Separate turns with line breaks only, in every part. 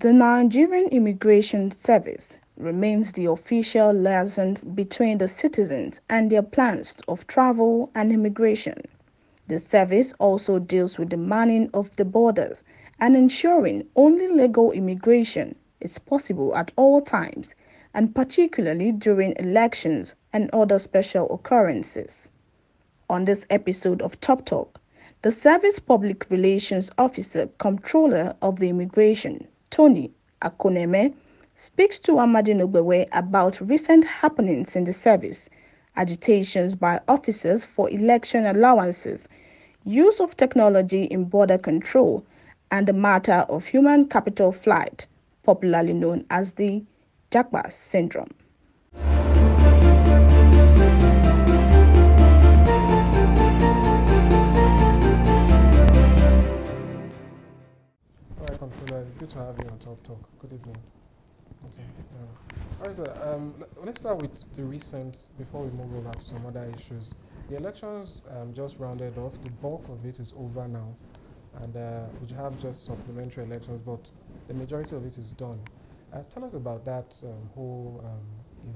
The Nigerian Immigration Service remains the official liaison between the citizens and their plans of travel and immigration. The service also deals with the manning of the borders and ensuring only legal immigration is possible at all times, and particularly during elections and other special occurrences. On this episode of Top Talk, the Service Public Relations Officer Comptroller of the Immigration, Tony Akuneme, speaks to Amadin Ogbewe about recent happenings in the service, agitations by officers for election allowances, use of technology in border control, and the matter of human capital flight, popularly known as the Japa syndrome.
All right, Comptroller, it's good to have you on Talk Talk. Good evening. Okay. All right, sir. Let's start with the recent, before we move over to some other issues. The elections just rounded off. The bulk of it is over now. And we have just supplementary elections, but the majority of it is done. Tell us about that whole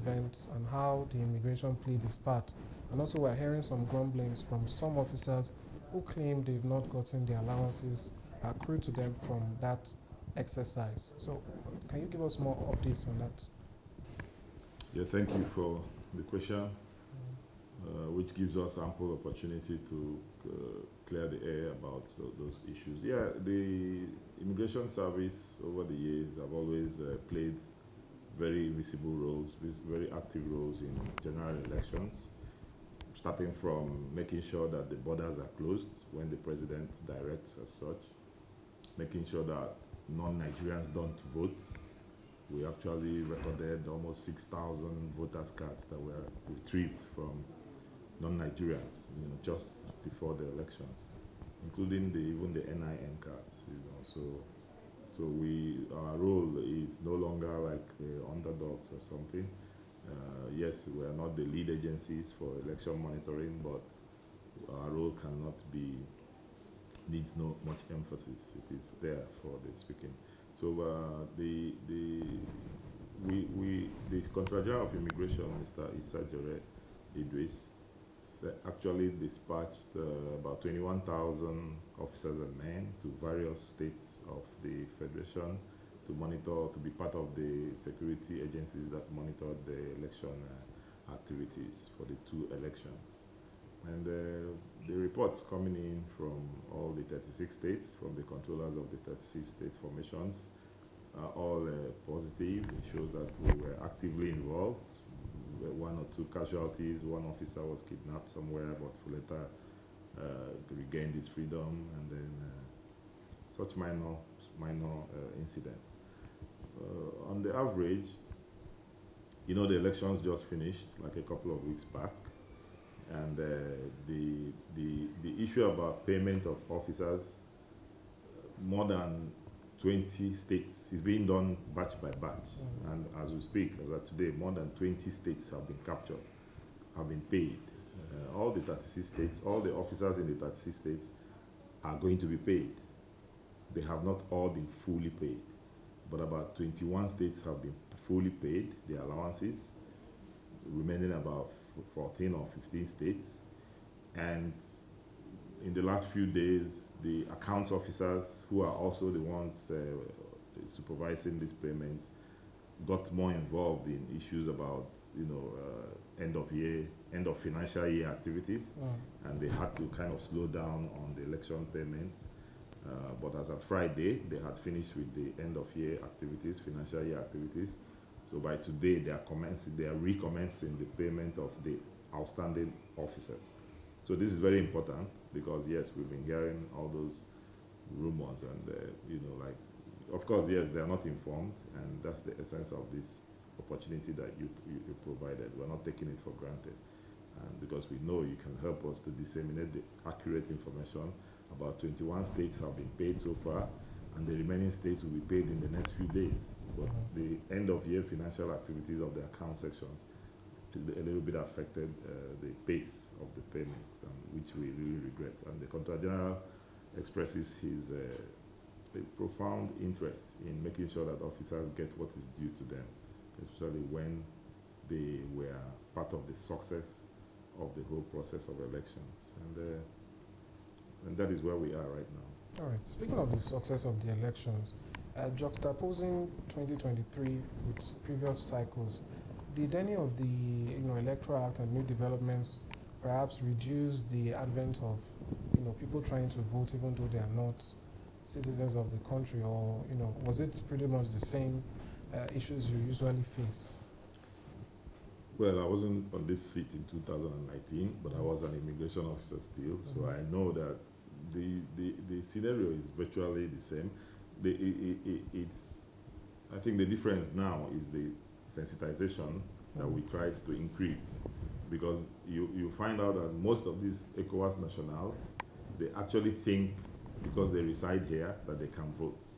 event and how the immigration played its part. And also, we're hearing some grumblings from some officers who claim they've not gotten the allowances accrued to them from that exercise. So, can you give us more updates on that?
Yeah, thank you for the question, which gives us ample opportunity to clear the air about those issues. Yeah, the Immigration Service over the years have always played very visible roles, very active roles in general elections, starting from making sure that the borders are closed when the president directs as such, making sure that non-Nigerians don't vote. We actually recorded almost 6,000 voters' cards that were retrieved from non-Nigerians, just before the elections, including even the NIN cards, So our role is no longer like the underdogs or something. Yes, we are not the lead agencies for election monitoring, but our role needs no much emphasis. It is there for the speaking. So the Comptroller General of Immigration, Mr. Isajore Idris, actually dispatched about 21,000 officers and men to various states of the Federation to be part of the security agencies that monitored the election activities for the two elections. And the reports coming in from all the 36 states, from the controllers of the 36 state formations, are all positive. It shows that we were actively involved. One or two casualties, one officer was kidnapped somewhere, but later regained his freedom, and then such minor incidents. On the average, the elections just finished like a couple of weeks back, and the issue about payment of officers, more than 20 states is being done batch by batch, and as we speak, as of today, more than 20 states have been captured, have been paid. All the 36 states, all the officers in the 36 states are going to be paid. They have not all been fully paid, but about 21 states have been fully paid their allowances, remaining about 14 or 15 states. And in the last few days, the accounts officers, who are also the ones supervising these payments, got more involved in issues about end of financial year activities, and they had to kind of slow down on the election payments. But as of Friday, they had finished with the end of year activities, financial year activities. So by today, they are recommencing the payment of the outstanding officers. So this is very important because, yes, we've been hearing all those rumors, and of course, yes, they are not informed, and that's the essence of this opportunity that you provided. We're not taking it for granted, and because we know you can help us to disseminate the accurate information. About 21 states have been paid so far, and the remaining states will be paid in the next few days. But the end of year financial activities of the account sections a little bit affected the pace of the payments, which we really regret. And the Comptroller General expresses his a profound interest in making sure that officers get what is due to them, especially when they were part of the success of the whole process of elections. And that is where we are right now.
All right. Speaking of the success of the elections, juxtaposing 2023 with previous cycles, did any of the Electoral Act and new developments perhaps reduce the advent of people trying to vote even though they are not citizens of the country, or was it pretty much the same issues you usually face?
Well, I wasn't on this seat in 2019, but I was an immigration officer still, so I know that the scenario is virtually the same. I think the difference now is the sensitization that we tried to increase, because you find out that most of these ECOWAS nationals, they actually think because they reside here that they can vote.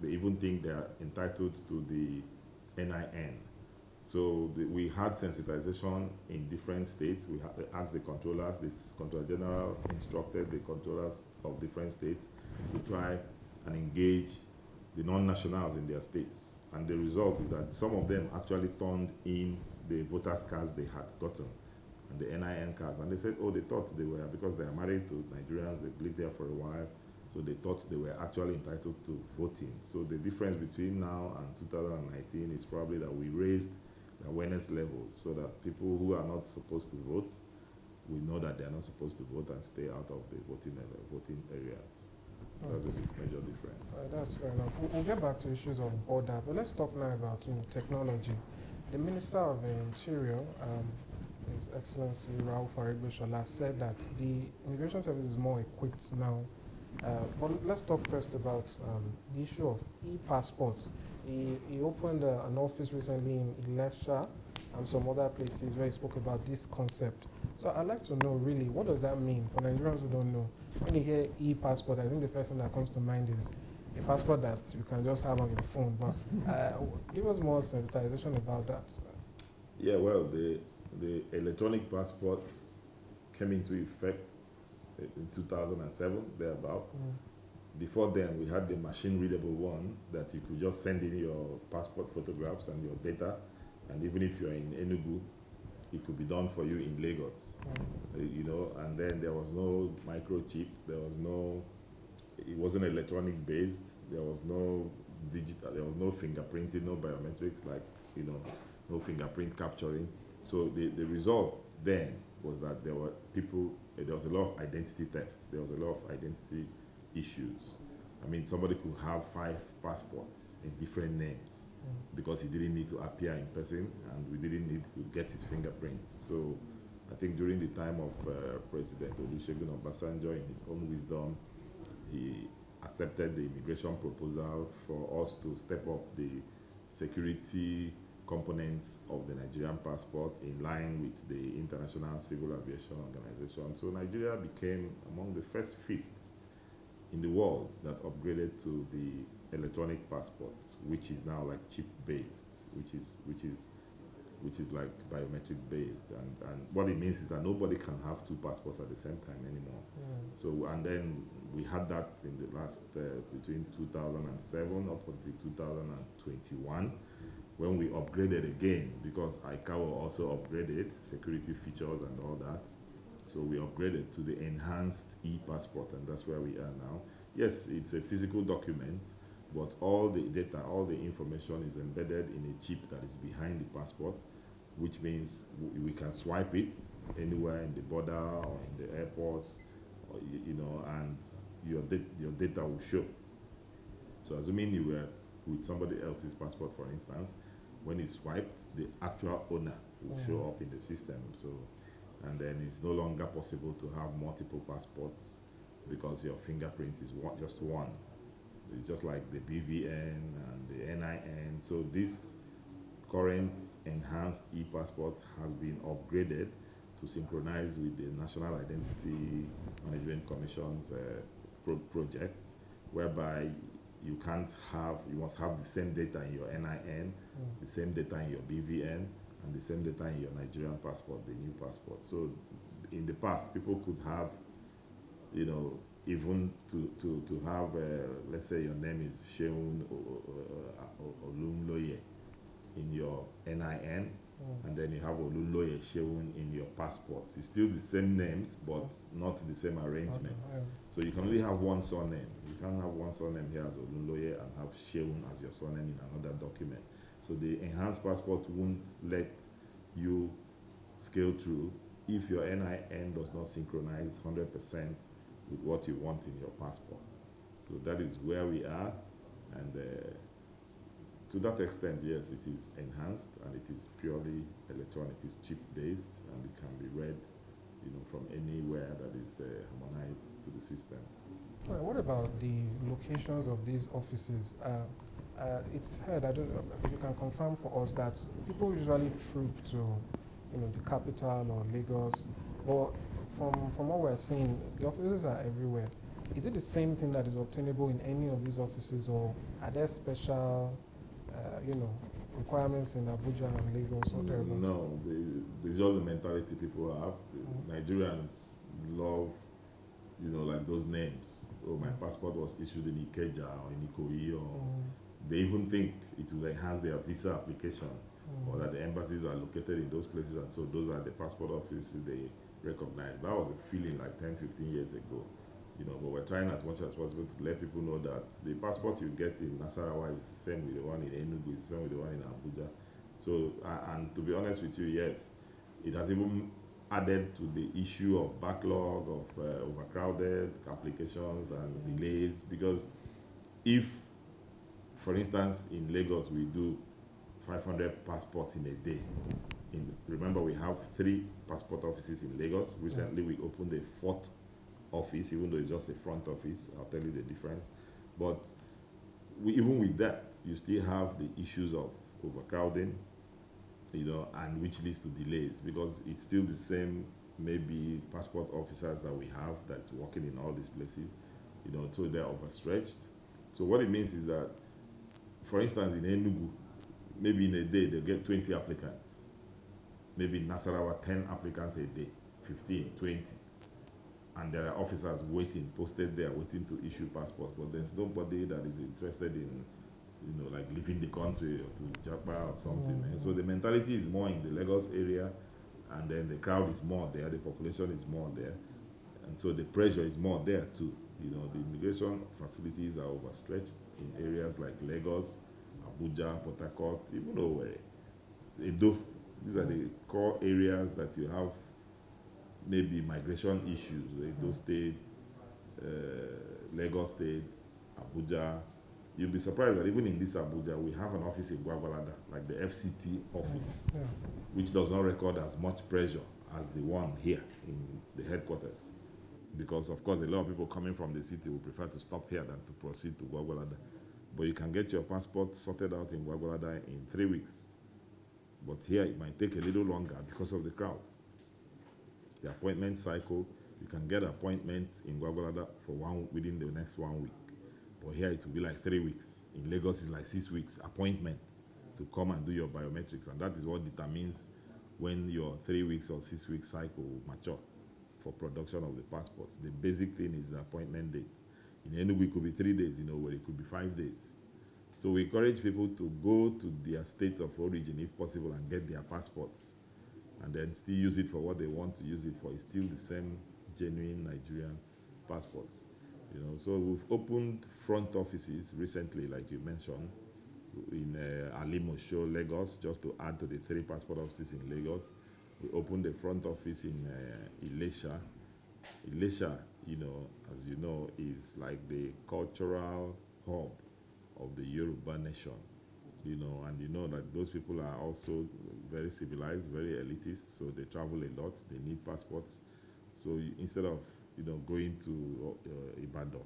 They even think they are entitled to the NIN. So we had sensitization in different states. We asked the controllers, this Comptroller General instructed the controllers of different states to try and engage the non-nationals in their states. And the result is that some of them actually turned in the voters' cards they had gotten and the NIN cards. And they said, oh, they thought they were, because they are married to Nigerians, they've lived there for a while, so they thought they were actually entitled to voting. So the difference between now and 2019 is probably that we raised the awareness levels so that people who are not supposed to vote, we know that they are not supposed to vote and stay out of the voting areas. That's a major difference.
That's fair enough. We'll get back to issues of border, but let's talk now about technology. The Minister of Interior, His Excellency Rauf Aregbesola, said that the Immigration Service is more equipped now. But let's talk first about the issue of e-passports. He opened an office recently in Ilesha and some other places where he spoke about this concept. So I'd like to know, really, what does that mean for Nigerians who don't know? When you hear e-passport, I think the first thing that comes to mind is a passport that you can just have on your phone. But give us more sensitization about that.
Yeah, well, the electronic passport came into effect in 2007, thereabout. Before then, we had the machine-readable one that you could just send in your passport photographs and your data, and even if you're in Enugu, it could be done for you in Lagos. And then there was no microchip, it wasn't electronic based, there was no digital, there was no fingerprinting, no biometrics, no fingerprint capturing. So the result then was that there was a lot of identity theft, there was a lot of identity issues. I mean, somebody could have 5 passports in different names because he didn't need to appear in person and we didn't need to get his fingerprints. So I think during the time of President Olusegun Obasanjo, in his own wisdom, he accepted the immigration proposal for us to step up the security components of the Nigerian passport in line with the International Civil Aviation Organization. So Nigeria became among the first 5th in the world that upgraded to the electronic passport, which is now like chip based, which is like biometric based, and what it means is that nobody can have 2 passports at the same time anymore. So, and then we had that in the last between 2007 up until 2021, when we upgraded again, because ICAO also upgraded security features and all that. So we upgraded to the enhanced e-passport, and that's where we are now. Yes, it's a physical document, but all the data, all the information is embedded in a chip that is behind the passport, which means we can swipe it anywhere in the border or in the airports, and your data will show. So assuming you were with somebody else's passport, for instance, when it's swiped, the actual owner will show up in the system. So, and then it's no longer possible to have multiple passports because your fingerprint is just one. It's just like the BVN and the NIN. So this current enhanced e-passport has been upgraded to synchronize with the National Identity Management Commission's project, whereby you must have the same data in your NIN, the same data in your BVN, and the same data in your Nigerian passport, the new passport. So in the past, people could have, even to have, let's say your name is Sheun Olumloye in your NIN, and then you have Olumloye Sheun in your passport. It's still the same names, but not the same arrangement. So you can only have one surname. You can't have one surname here as Olumloye and have Sheun as your surname in another document. So the enhanced passport won't let you scale through if your NIN does not synchronize 100% with what you want in your passport. So that is where we are, and to that extent, yes, it is enhanced and it is purely electronic. It is chip-based and it can be read, from anywhere that is harmonized to the system.
All right, what about the locations of these offices? It's heard, I don't know if you can confirm for us, that people usually troop to, the capital or Lagos, but from what we're seeing, the offices are everywhere. Is it the same thing that is obtainable in any of these offices, or are there special, requirements in Abuja and Lagos or thereabouts?
No, it's just the mentality people have. Nigerians love, like those names. Oh, my passport was issued in Ikeja or in Ikoyi, or they even think it will enhance their visa application, or that the embassies are located in those places, and so those are the passport offices they recognize. That was the feeling like 10, 15 years ago. But we're trying as much as possible to let people know that the passport you get in Nasarawa is the same with the one in Enugu, is the same with the one in Abuja. So, and to be honest with you, yes, it has even added to the issue of backlog, of overcrowded applications and delays, because if, for instance, in Lagos we do 500 passports in a day. Remember, we have 3 passport offices in Lagos. Recently we opened a 4th office, even though it's just a front office. I'll tell you the difference. But even with that, you still have the issues of overcrowding, and which leads to delays, because it's still the same, maybe passport officers that we have that's working in all these places, so they're overstretched. So what it means is that, for instance, in Enugu, maybe in a day they get 20 applicants. Maybe in Nasarawa, 10 applicants a day, 15, 20. And there are officers posted there, waiting to issue passports, but there's nobody that is interested in, like leaving the country or to Japa or something. And so the mentality is more in the Lagos area, and then the crowd is more there, the population is more there, and so the pressure is more there too. The immigration facilities are overstretched in areas like Lagos, Abuja, Port Harcourt, even Owerri, Edo. These are the core areas that you have maybe migration issues. Edo states, Lagos states, Abuja. You'll be surprised that even in this Abuja, we have an office in Gwagwalada, like the FCT office, which does not record as much pressure as the one here in the headquarters. Because, of course, a lot of people coming from the city will prefer to stop here than to proceed to Gwagwalada. But you can get your passport sorted out in Gwagwalada in 3 weeks. But here it might take a little longer because of the crowd. The appointment cycle, you can get an appointment in Gwagwalada for within the next 1 week. But here it will be like 3 weeks. In Lagos, it's like 6 weeks appointment to come and do your biometrics. And that is what determines when your 3 weeks or 6 week cycle will mature for production of the passports. The basic thing is the appointment date. In Enugu, it could be 3 days, where it could be 5 days. So we encourage people to go to their state of origin, if possible, and get their passports, and then still use it for what they want to use it for. It's still the same genuine Nigerian passports. So we've opened front offices recently, like you mentioned, in Alimosho, Lagos, just to add to the 3 passport offices in Lagos. We opened a front office in Ilesha. Ilesha, as you know, is like the cultural hub of the Yoruba nation, and that those people are also very civilized, very elitist, so they travel a lot, they need passports. So instead of, going to Ibadan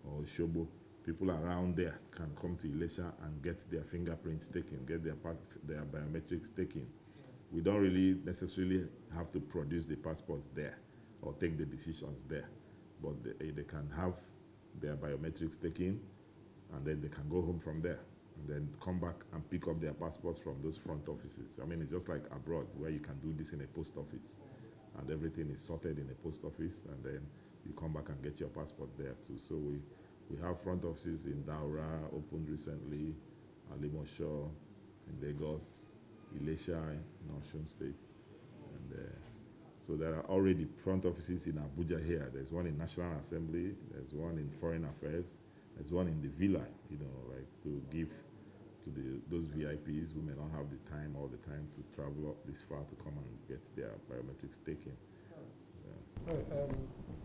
or Shobo, people around there can come to Ilesha and get their fingerprints taken, get their biometrics taken. We don't really necessarily have to produce the passports there or take the decisions there, but they can have their biometrics taken, and then they can go home from there and then come back and pick up their passports from those front offices. I mean, it's just like abroad, where you can do this in a post office and everything is sorted in a post office, and then you come back and get your passport there too. So we have front offices in Daura, opened recently, Alimosho, in Lagos, Ilesha in Osun State. And so there are already front offices in Abuja here. There's one in National Assembly, there's one in Foreign Affairs, there's one in the Villa, like to give to those VIPs who may not have the time all the time to travel up this far to come and get their biometrics taken.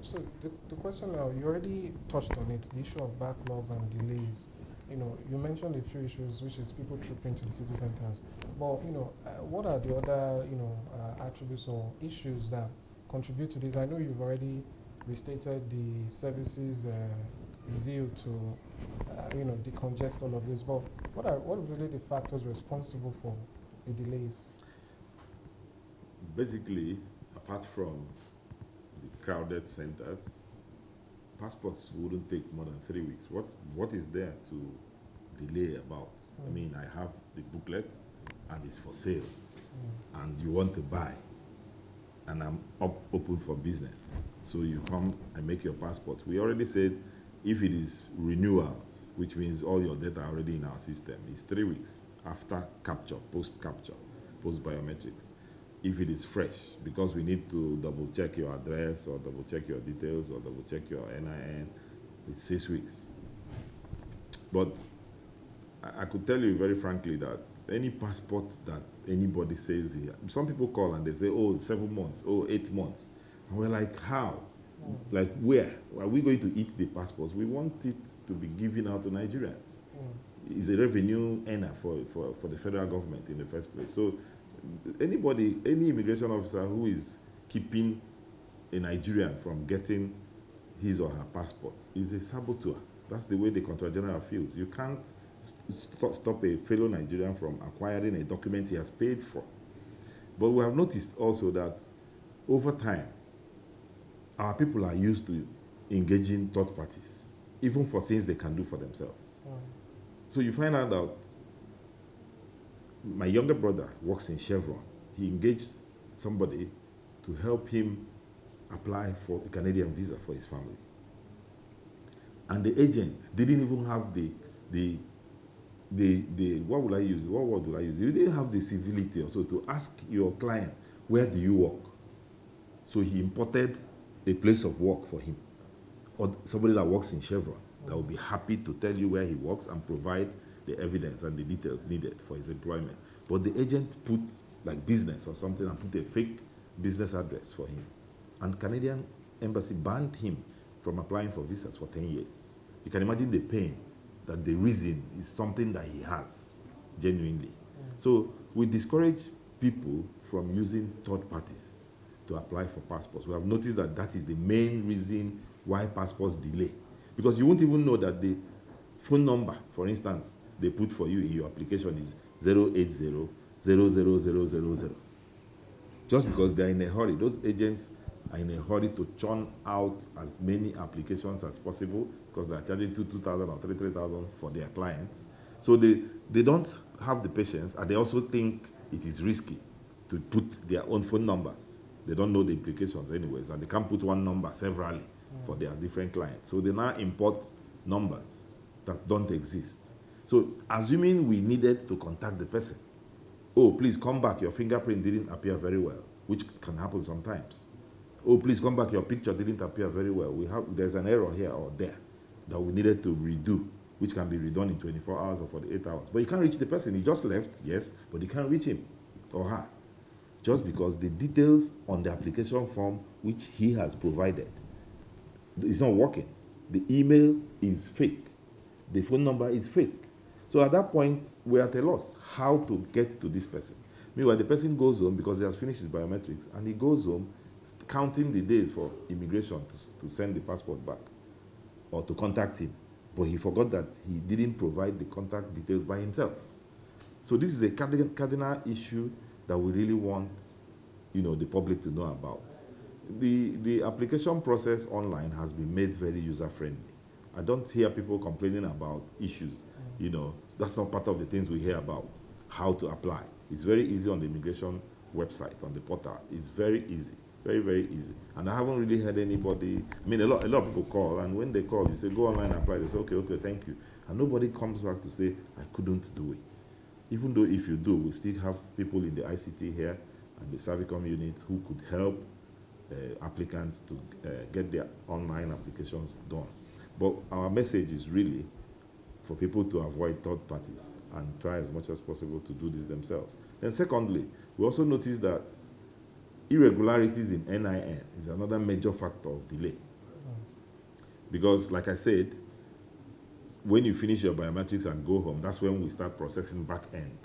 So the question now, you already touched on it, the issue of backlogs and delays. You mentioned a few issues, which is people trooping to the city centers. But, what are the other, attributes or issues that contribute to this? I know you've already restated the services zeal to, decongest all of this. But what are really the factors responsible for the delays?
Basically, apart from the crowded centers, passports wouldn't take more than 3 weeks. What is there to delay about? I mean, I have the booklet and it's for sale, and you want to buy, and I'm open for business. So you come and make your passport. We already said if it is renewals, which means all your data are already in our system, it's 3 weeks after capture, post biometrics. If it is fresh, because we need to double check your address or double check your details or double check your NIN, it's 6 weeks. But I could tell you very frankly that any passport that anybody says here, some people call and they say, oh, it's 7 months, oh, 8 months. And we're like, how? Like, where? Are we going to eat the passports? We want it to be given out to Nigerians. It's a revenue earner for the federal government in the first place. So any immigration officer who is keeping a Nigerian from getting his or her passport is a saboteur. That's the way the Comptroller General feels. You can't stop a fellow Nigerian from acquiring a document he has paid for. But we have noticed also that over time, our people are used to engaging third parties, even for things they can do for themselves. So you find out that my younger brother works in Chevron. He engaged somebody to help him apply for a Canadian visa for his family. And the agent didn't even have what would I use? What word would I use? You didn't have the civility also to ask your client, where do you work? So he imported a place of work for him, or somebody that works in Chevron that will be happy to tell you where he works and provide the evidence and the details needed for his employment. But the agent put like business or something and put a fake business address for him. And Canadian embassy banned him from applying for visas for 10 years. You can imagine the pain that the reason is something that he has, genuinely. So we discourage people from using third parties to apply for passports. We have noticed that that is the main reason why passports delay. Because you won't even know that the phone number, for instance, they put for you in your application is 080-00000. Just because they're in a hurry. Those agents are in a hurry to churn out as many applications as possible because they're charging 2,000 or 3,000 for their clients. So they don't have the patience, and they also think it is risky to put their own phone numbers. They don't know the implications anyways, and they can't put one number severally for their different clients. So they now import numbers that don't exist. So assuming we needed to contact the person, oh, please come back, your fingerprint didn't appear very well, which can happen sometimes. Oh, please come back, your picture didn't appear very well. There's an error here or there that we needed to redo, which can be redone in 24 hours or 48 hours. But you can't reach the person. He just left, yes, but you can't reach him or her, just because the details on the application form which he has provided is not working. The email is fake. The phone number is fake. So at that point, we're at a loss how to get to this person. Meanwhile, the person goes home because he has finished his biometrics, and he goes home counting the days for immigration to send the passport back or to contact him. But he forgot that he didn't provide the contact details by himself. So this is a cardinal issue that we really want, the public to know about. The application process online has been made very user-friendly. I don't hear people complaining about issues. That's not part of the things we hear about, how to apply. It's very easy on the immigration website, on the portal. It's very easy. Very, very easy. And I haven't really had anybody, I mean, a lot of people call, and when they call, you say, go online and apply. They say, okay, thank you. And nobody comes back to say, I couldn't do it. Even though if you do, we still have people in the ICT here and the Servicom unit who could help applicants to get their online applications done. But our message is really for people to avoid third parties and try as much as possible to do this themselves. Then secondly, we also noticed that irregularities in NIN is another major factor of delay. Because like I said, when you finish your biometrics and go home, that's when we start processing back end.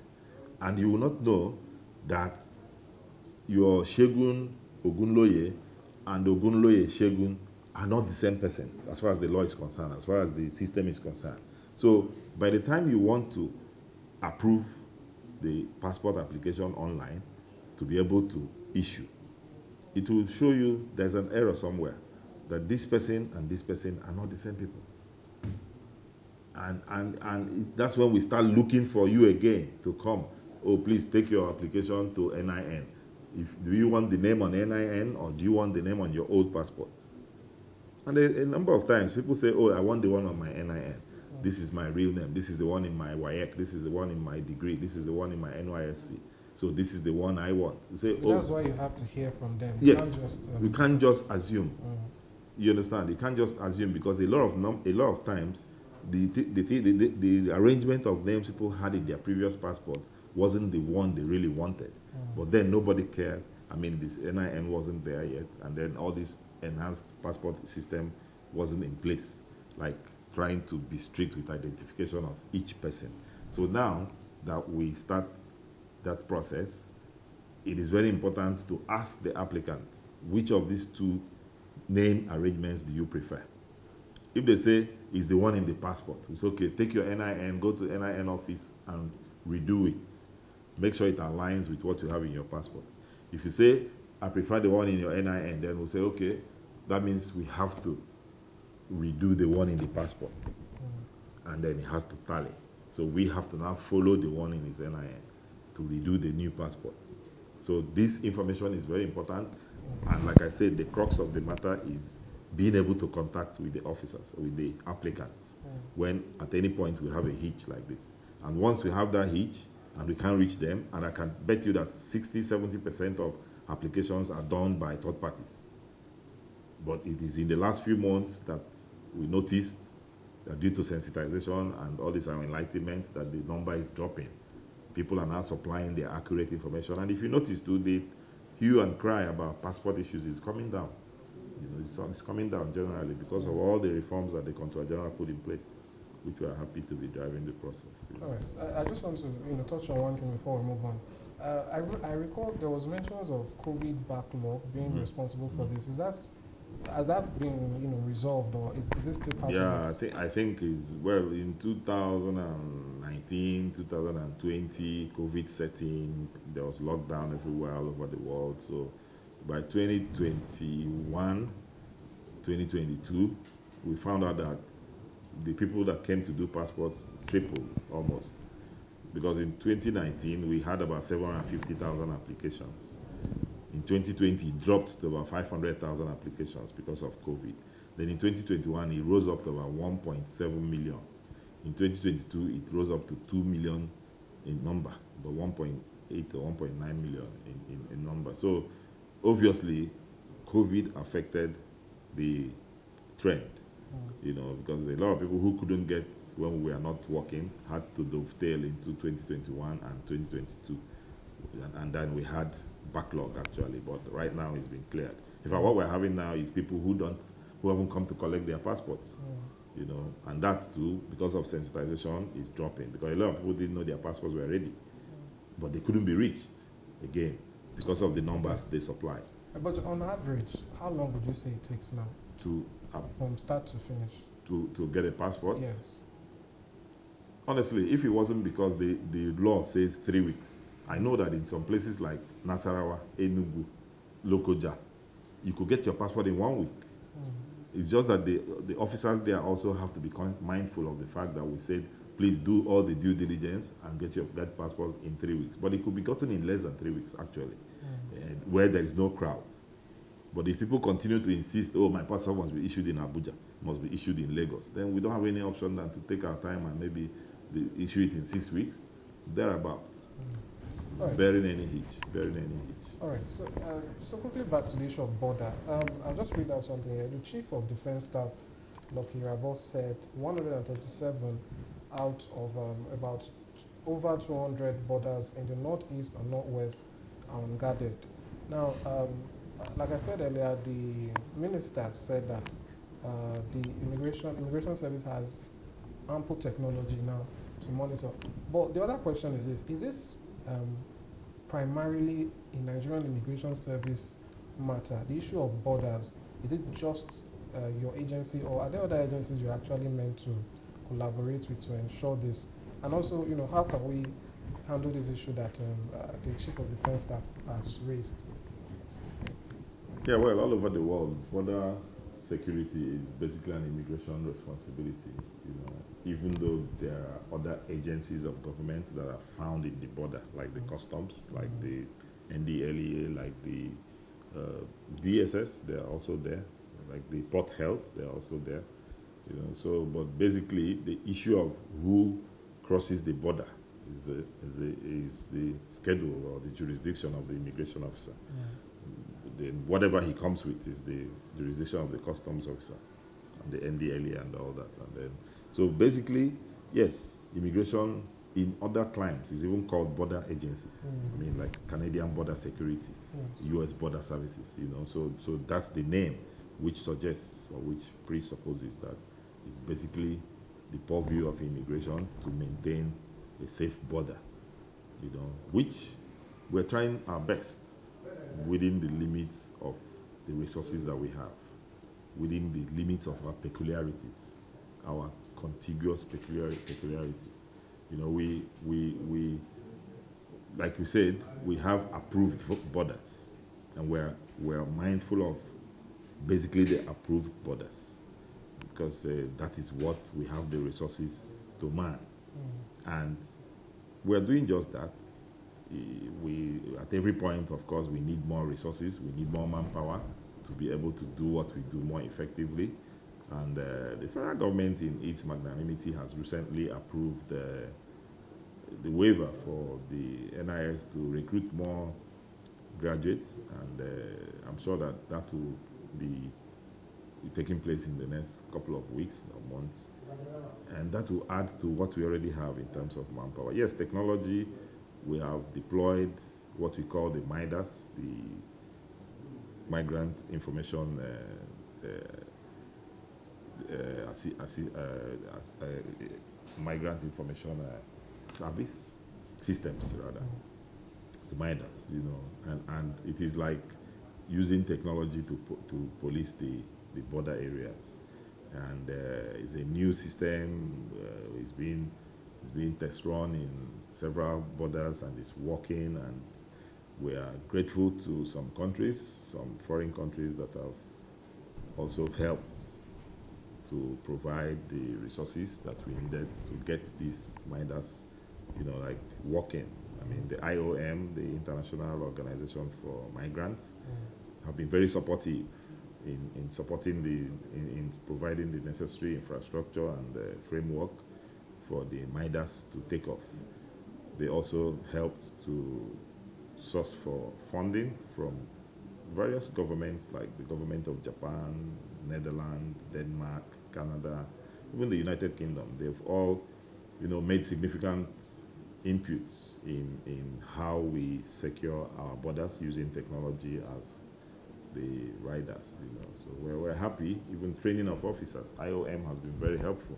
And you will not know that your Shegun Ogunloye and Ogunloye Shegun are not the same persons as far as the law is concerned, as far as the system is concerned. So by the time you want to approve the passport application online to be able to issue, it will show you there's an error somewhere, that this person and this person are not the same people. And that's when we start looking for you again to come. Oh, please take your application to NIN. Do you want the name on NIN or do you want the name on your old passport? And a number of times people say, oh, I want the one on my NIN. This is my real name. This is the one in my WAEC. This is the one in my degree. This is the one in my NYSC. So this is the one I want. You say, oh,
that's why you have to hear from them.
Yes, you can't just assume. You understand? You can't just assume, because a lot of times the arrangement of names people had in their previous passport wasn't the one they really wanted. But then nobody cared. I mean, this NIN wasn't there yet, and then all this enhanced passport system wasn't in place, like trying to be strict with identification of each person. So now that we start that process, it is very important to ask the applicant, which of these two name arrangements do you prefer? If they say it's the one in the passport, it's okay, take your NIN, go to NIN office and redo it. Make sure it aligns with what you have in your passport. If you say, I prefer the one in your NIN, then we'll say, okay, that means we have to redo the one in the passport. And then it has to tally. So we have to now follow the one in his NIN to redo the new passport. So this information is very important. And like I said, the crux of the matter is being able to contact with the officers, with the applicants, when at any point we have a hitch like this. And once we have that hitch and we can't reach them, and I can bet you that 60–70% of applications are done by third parties. But it is in the last few months that we noticed that due to sensitization and all this enlightenment, that the number is dropping. People are now supplying their accurate information. And if you notice too, the hue and cry about passport issues is coming down. You know, it's coming down generally because of all the reforms that the Comptroller General put in place, which we are happy to be driving the process.
All right. I just want to touch on one thing before we move on. I recall there was mentions of COVID backlog being responsible for this. Has that been resolved, or is this still part of it?
Yeah, I think is well in 2019, 2020, COVID setting, there was lockdown everywhere all over the world. So by 2021, 2022, we found out that the people that came to do passports tripled almost. Because in 2019, we had about 750,000 applications. In 2020, it dropped to about 500,000 applications because of COVID. Then in 2021, it rose up to about 1.7 million. In 2022, it rose up to 2 million in number, but 1.8 to 1.9 million in number. So obviously, COVID affected the trend, because a lot of people who couldn't get when we were not working had to dovetail into 2021 and 2022. And then we had backlog actually, but right now it's been cleared. In fact, what we're having now is people who haven't come to collect their passports, and that too, because of sensitization, is dropping, because a lot of people didn't know their passports were ready, but they couldn't be reached again because of the numbers they supplied.
But on average, how long would you say it takes now from start to finish
to get a passport?
Yes.
Honestly, if it wasn't because the law says 3 weeks, I know that in some places like Nasarawa, Enugu, Lokoja, you could get your passport in 1 week. It's just that the officers there also have to be mindful of the fact that we said, please do all the due diligence and get passports in 3 weeks. But it could be gotten in less than 3 weeks, actually, where there is no crowd. But if people continue to insist, oh, my passport must be issued in Abuja, must be issued in Lagos, then we don't have any option than to take our time and maybe issue it in 6 weeks, thereabouts.
Right.
Bearing any hitch.
All right, so quickly back to the issue of border. I'll just read out something here. The Chief of Defense Staff, Lucky Rabo, said 137 out of about over 200 borders in the northeast and northwest are unguarded. Now, like I said earlier, the minister said that the immigration service has ample technology now to monitor. But the other question is this primarily in Nigerian Immigration Service matter, the issue of borders? Is it just your agency, or are there other agencies you're actually meant to collaborate with to ensure this? And also, how can we handle this issue that the Chief of Defense Staff has raised?
Yeah, well, all over the world, border security is basically an immigration responsibility. Even though there are other agencies of government that are found in the border, like the customs, like the NDLEA, like the DSS, they are also there, like the port health, they are also there. So, but basically, the issue of who crosses the border is the schedule or the jurisdiction of the immigration officer. Then whatever he comes with is the jurisdiction of the customs officer, and the NDLEA and all that. And then, so basically, yes, immigration in other climes is even called border agencies. I mean, like Canadian Border Security, U.S. Border Services. So that's the name, which suggests or which presupposes that it's basically the purview of immigration to maintain a safe border. Which we're trying our best within the limits of the resources that we have, within the limits of our peculiarities, our contiguous peculiarities. We like we said, we have approved borders, and we're mindful of basically the approved borders, because that is what we have the resources to man. And we're doing just that. We at every point, of course, we need more resources, we need more manpower to be able to do what we do more effectively. And the federal government, in its magnanimity, has recently approved the waiver for the NIS to recruit more graduates, and I'm sure that will be taking place in the next couple of weeks or months, and that will add to what we already have in terms of manpower. Yes, technology. We have deployed what we call the MIDAS, the Migrant Information Migrant Information Service systems, rather, the MIDAS. And it is like using technology to police the border areas. And it's a new system. It's being test run in several borders, and it's working, and we are grateful to some countries, some foreign countries, that have also helped to provide the resources that we needed to get this MIDAS, like working. I mean, the IOM, the International Organization for Migrants, have been very supportive in supporting in providing the necessary infrastructure and the framework for the MIDAS to take off. They also helped to source for funding from various governments, like the government of Japan, Netherlands, Denmark, Canada, even the United Kingdom. They've all, made significant inputs in how we secure our borders using technology as the riders. So we're happy. Even training of officers, IOM has been very helpful,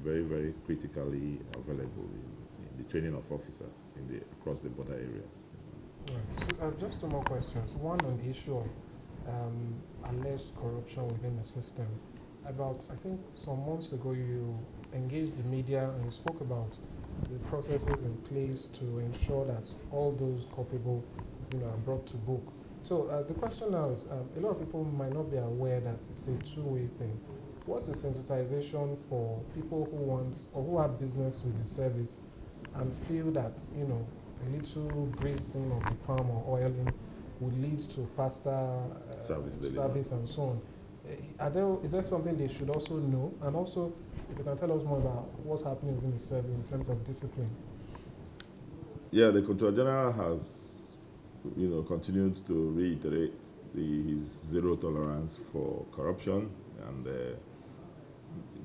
very, very critically available in the training of officers across the border areas.
Right. So just two more questions. One on the issue of alleged corruption within the system. About, I think, some months ago, you engaged the media and you spoke about the processes in place to ensure that all those culpable, are brought to book. So the question now is, a lot of people might not be aware that it's a two-way thing. What's the sensitization for people who want or who have business with the service and feel that, a little greasing of the palm or oiling would lead to faster service and so on. Is there something they should also know? And also, if you can tell us more about what's happening within the service in terms of discipline.
Yeah, the Comptroller General has, continued to reiterate his zero tolerance for corruption. And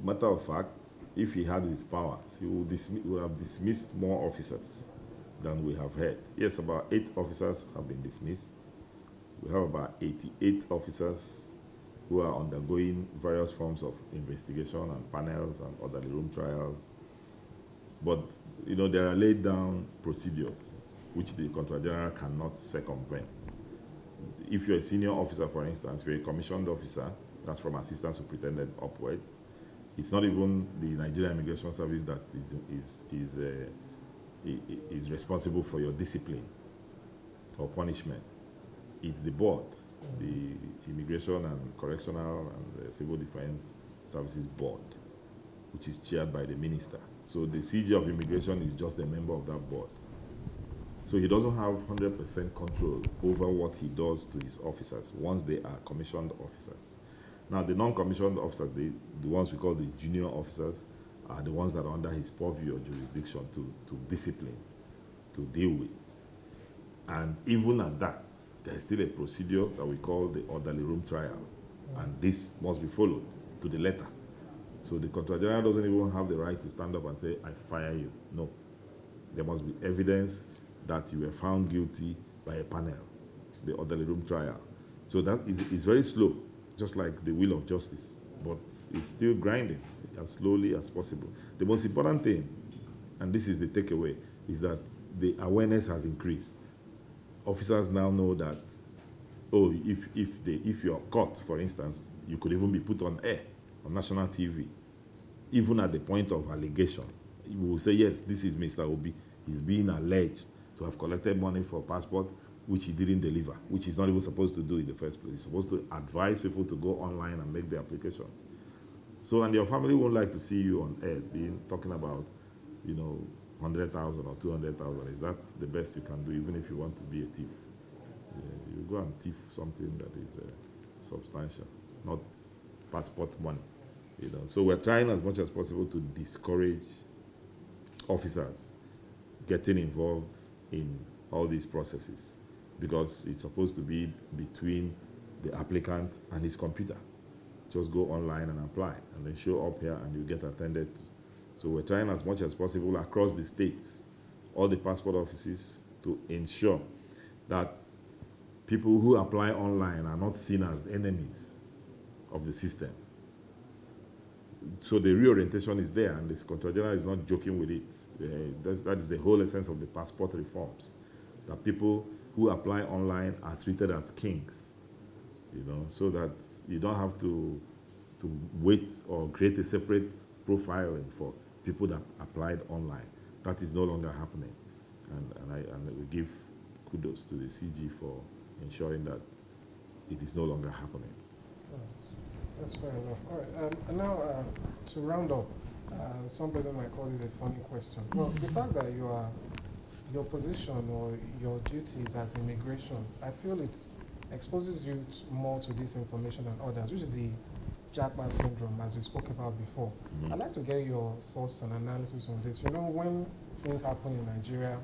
matter of fact, if he had his powers, he would have dismissed more officers than we have heard. Yes, about 8 officers have been dismissed. We have about 88 officers who are undergoing various forms of investigation and panels and orderly room trials. But, there are laid down procedures which the Comptroller General cannot circumvent. If you're a senior officer, for instance, if you're a commissioned officer, that's from assistant superintendent upwards, it's not even the Nigerian Immigration Service that is responsible for your discipline or punishment. It's the board, the Immigration and Correctional and the Civil Defense Services Board, which is chaired by the minister. So the CG of Immigration is just a member of that board. So he doesn't have 100% control over what he does to his officers once they are commissioned officers. Now, the non-commissioned officers, the ones we call the junior officers, are the ones that are under his purview or jurisdiction to discipline, to deal with. And even at that, there's still a procedure that we call the orderly room trial. And this must be followed to the letter. So the Comptroller General doesn't even have the right to stand up and say, I fire you. No. There must be evidence that you were found guilty by a panel, the orderly room trial. So that is very slow, just like the wheel of justice, but it's still grinding as slowly as possible. The most important thing, and this is the takeaway, is that the awareness has increased. Officers now know that, if you're caught, for instance, you could even be put on air, on national TV, even at the point of allegation. You will say, yes, this is Mr. Obi. He's being alleged to have collected money for passport, which he didn't deliver, which he's not even supposed to do in the first place. He's supposed to advise people to go online and make the application. So, and your family won't like to see you on air talking about, 100,000 or 200,000. Is that the best you can do, even if you want to be a thief? You go and thief something that is substantial, not passport money. So we're trying as much as possible to discourage officers getting involved in all these processes, because it's supposed to be between the applicant and his computer. Just go online and apply, and then show up here and you get attended to. So we're trying as much as possible across the states, all the passport offices, to ensure that people who apply online are not seen as enemies of the system. So the reorientation is there, and the Comptroller General is not joking with it. That is the whole essence of the passport reforms, that people who apply online are treated as kings, so that you don't have to wait or create a separate profiling for people that applied online. That is no longer happening. And we give kudos to the CG for ensuring that it is no longer happening.
That's fair enough. All right. And now, to round up, some person might call this a funny question. Well, the fact that your position or your duties as immigration, I feel it exposes you more to this information than others, which is the Japa syndrome, as we spoke about before. I'd like to get your thoughts and analysis on this. When things happen in Nigeria,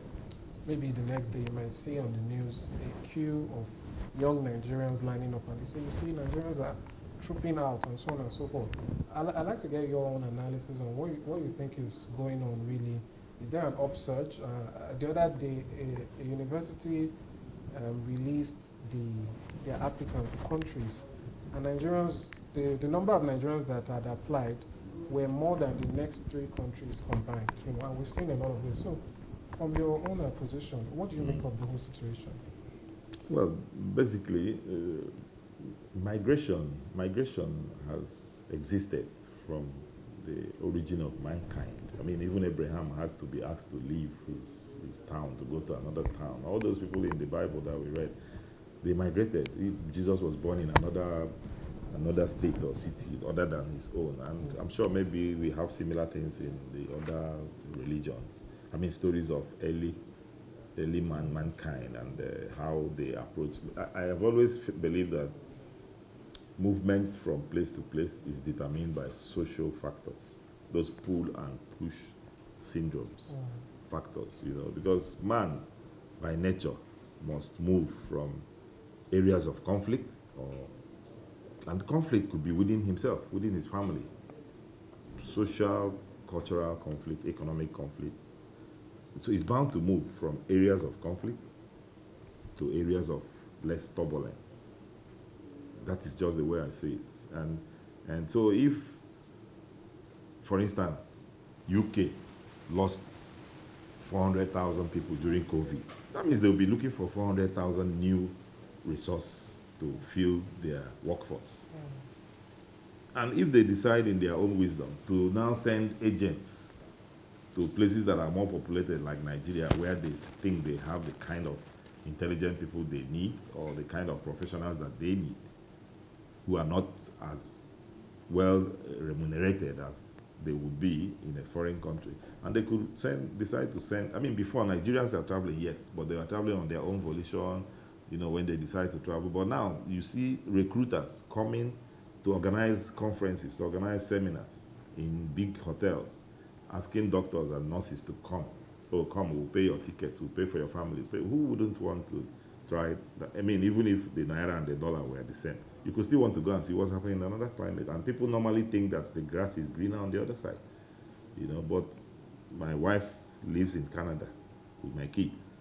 maybe the next day you might see on the news a queue of young Nigerians lining up, and you see Nigerians are trooping out and so on and so forth. I'd like to get your own analysis on what you think is going on really. Is there an upsurge? The other day, a university released their applicant countries, and Nigerians, the number of Nigerians that had applied were more than the next 3 countries combined. And we've seen a lot of this. So, from your own position, what do you make of the whole situation?
Well, basically, migration has existed from the origin of mankind. I mean, even Abraham had to be asked to leave his town to go to another town. All those people in the Bible that we read, they migrated. Jesus was born in another state or city other than his own. And I'm sure maybe we have similar things in the other religions. I mean, stories of early early mankind and how they approach. I have always believed that movement from place to place is determined by social factors, those pull and push syndromes, factors, because man, by nature, must move from areas of conflict, and conflict could be within himself, within his family, social, cultural conflict, economic conflict. So he's bound to move from areas of conflict to areas of less turbulence. That is just the way I see it. And so if, for instance, UK lost 400,000 people during COVID, that means they'll be looking for 400,000 new resources to fill their workforce. And if they decide in their own wisdom to now send agents to places that are more populated like Nigeria, where they think they have the kind of intelligent people they need or the kind of professionals that they need, who are not as well remunerated as they would be in a foreign country. And they could decide to send, before Nigerians are traveling, yes, but they are traveling on their own volition, when they decide to travel. But now you see recruiters coming to organize conferences, to organize seminars in big hotels, asking doctors and nurses to come. Oh, come, we'll pay your ticket, we'll pay for your family. Who wouldn't want to try that? Even if the Naira and the dollar were the same, you could still want to go and see what's happening in another climate. And people normally think that the grass is greener on the other side. But my wife lives in Canada with my kids,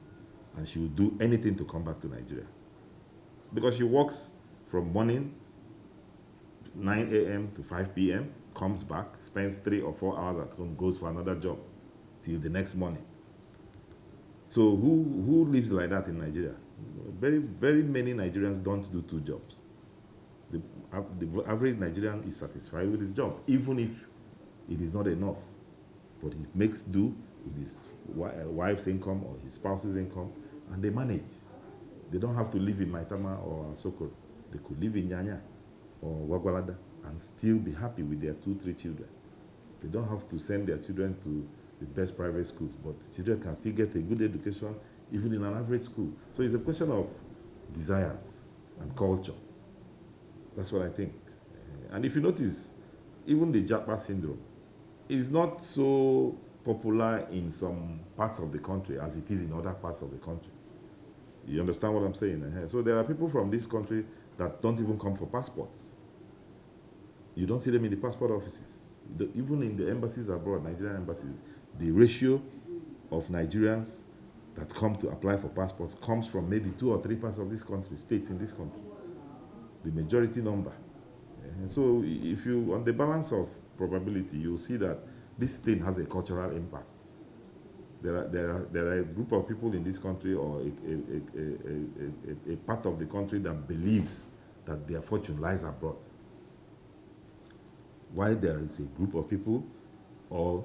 and she will do anything to come back to Nigeria. Because she works from morning, 9 a.m. to 5 p.m., comes back, spends 3 or 4 hours at home, goes for another job till the next morning. So who lives like that in Nigeria? Very, very many Nigerians don't do 2 jobs. The average Nigerian is satisfied with his job, even if it is not enough. But he makes do with his wife's income or his spouse's income, and they manage. They don't have to live in Maitama or Sokoro. They could live in Nyanya or Wagwalada and still be happy with their 2-3 children. They don't have to send their children to the best private schools, but children can still get a good education even in an average school. So it's a question of desires and culture. That's what I think. And if you notice, even the Japa syndrome is not so popular in some parts of the country as it is in other parts of the country. You understand what I'm saying? So there are people from this country that don't even come for passports. You don't see them in the passport offices. Even in the embassies abroad, Nigerian embassies, the ratio of Nigerians that come to apply for passports comes from maybe 2 or 3 parts of this country, states in this country. The majority number. So if you, on the balance of probability, you'll see that this thing has a cultural impact. There are a group of people in this country, or a part of the country, that believes that their fortune lies abroad. While there is a group of people, or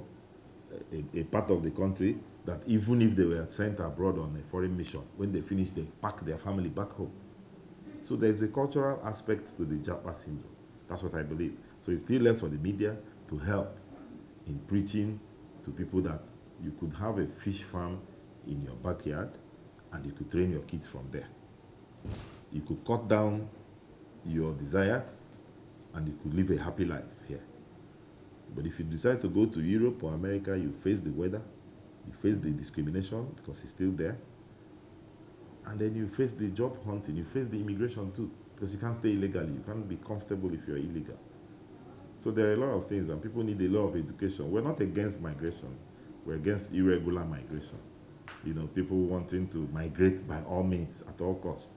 a part of the country, that even if they were sent abroad on a foreign mission, when they finish, they pack their family back home. So there's a cultural aspect to the Japa syndrome. That's what I believe. So it's still left for the media to help in preaching to people that you could have a fish farm in your backyard and you could train your kids from there. You could cut down your desires and you could live a happy life here. But if you decide to go to Europe or America, you face the weather, you face the discrimination because it's still there, and then you face the job hunting, you face the immigration too, because you can't stay illegally. You can't be comfortable if you're illegal. So there are a lot of things, and people need a lot of education. We're not against migration. We're against irregular migration. People wanting to migrate by all means, at all costs,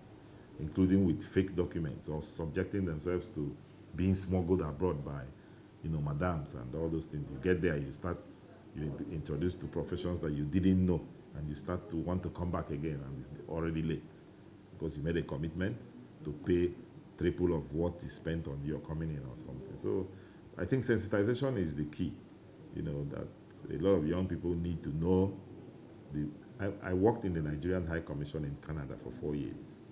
including with fake documents or subjecting themselves to being smuggled abroad by, madams and all those things. You get there, you're introduced to professions that you didn't know, and you start to want to come back again, and it's already late because you made a commitment to pay triple of what is spent on your coming in or something. So I think sensitization is the key, that a lot of young people need to know. I worked in the Nigerian High Commission in Canada for 4 years.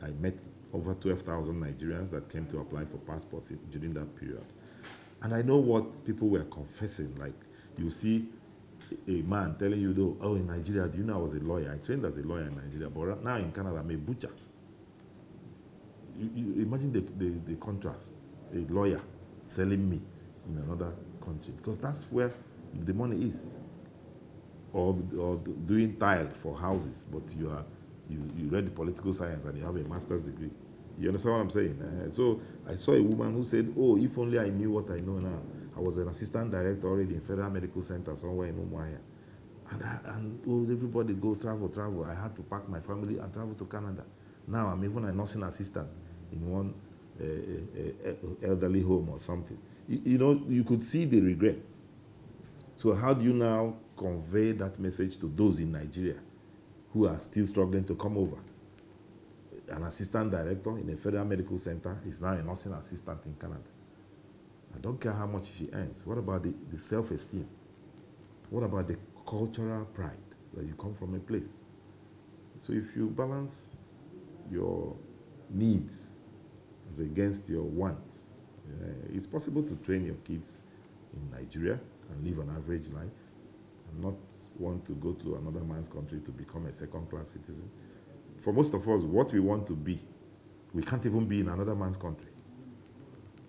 I met over 12,000 Nigerians that came to apply for passports during that period. And I know what people were confessing. Like, you see a man telling you, though, oh, in Nigeria, do you know I was a lawyer? I trained as a lawyer in Nigeria, but now in Canada, I'm a butcher. You imagine the contrast. A lawyer selling meat in another country, because that's where the money is. Or doing tile for houses, but you read the political science and you have a master's degree. You understand what I'm saying? So I saw a woman who said, oh, if only I knew what I know now. I was an assistant director already in Federal Medical Center somewhere in Umuahia. And everybody go travel. I had to pack my family and travel to Canada. Now I'm even a nursing assistant in one elderly home or something. You know, you could see the regret. So how do you now convey that message to those in Nigeria who are still struggling to come over? An assistant director in a federal medical center is now a nursing assistant in Canada. I don't care how much she earns. What about the self-esteem? What about the cultural pride that you come from a place? So if you balance your needs as against your wants, it's possible to train your kids in Nigeria and live an average life and not want to go to another man's country to become a second-class citizen. For most of us, what we want to be, we can't even be in another man's country.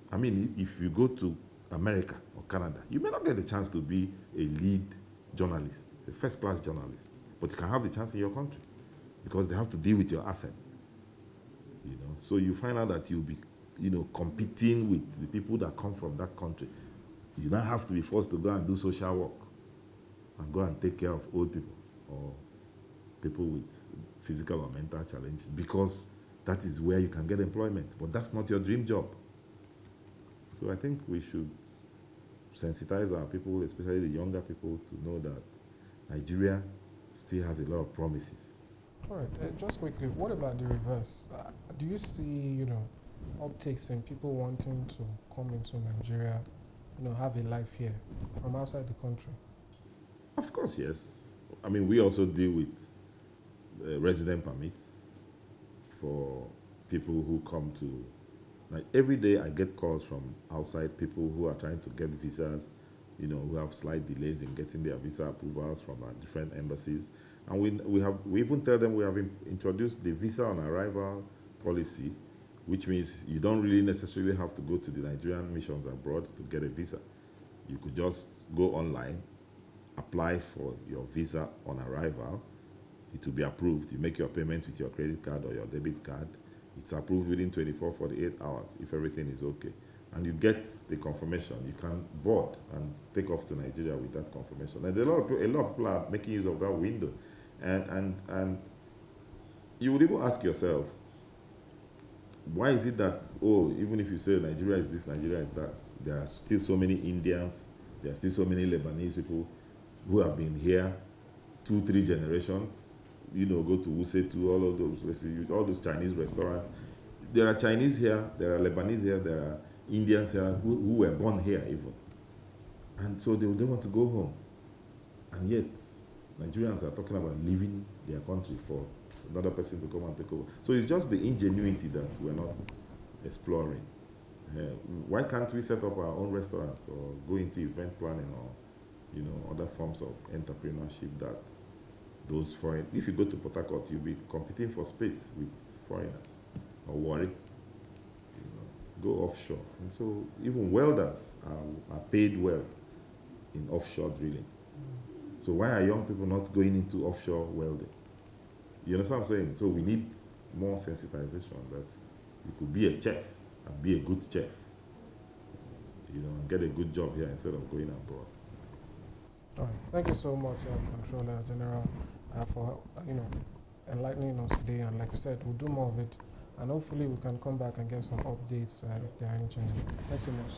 I mean, if you go to America or Canada, you may not get the chance to be a lead journalist, a first-class journalist, but you can have the chance in your country because they have to deal with your accent. You know, so you find out that you'll be, competing with the people that come from that country. You now have to be forced to go and do social work and go and take care of old people or people with physical or mental challenges because that is where you can get employment. But that's not your dream job. So I think we should sensitize our people, especially the younger people, to know that Nigeria still has a lot of promises.
All right, just quickly, what about the reverse? Do you see, uptakes in people wanting to come into Nigeria, have a life here from outside the country?
Of course, yes. I mean, we also deal with resident permits for people who come to. Like every day, I get calls from outside people who are trying to get visas, who have slight delays in getting their visa approvals from our different embassies. And we even tell them we have introduced the visa on arrival policy, which means you don't really necessarily have to go to the Nigerian missions abroad to get a visa. You could just go online, apply for your visa on arrival. It will be approved. You make your payment with your credit card or your debit card. It's approved within 24, 48 hours if everything is okay. And you get the confirmation. You can board and take off to Nigeria with that confirmation. And a lot of people are making use of that window. And you would even ask yourself, why is it that, even if you say Nigeria is this, Nigeria is that, there are still so many Indians, there are still so many Lebanese people who have been here 2, 3 generations, go to Wuse, to all of those places, all those Chinese restaurants. There are Chinese here, there are Lebanese here, there are Indians here who were born here even. And so they want to go home. And yet, Nigerians are talking about leaving their country for another person to come and take over. So it's just the ingenuity that we're not exploring. Why can't we set up our own restaurants or go into event planning or, other forms of entrepreneurship that those foreign, if you go to Port Harcourt, you'll be competing for space with foreigners or worry, go offshore. And so even welders are paid well in offshore drilling. So why are young people not going into offshore welding? You understand what I'm saying? So we need more sensitization that you could be a chef and be a good chef, and get a good job here instead of going abroad.
All right. Thank you so much, Comptroller General, for enlightening us today. And like I said, we'll do more of it, and hopefully we can come back and get some updates if there are any changes. Thanks so much.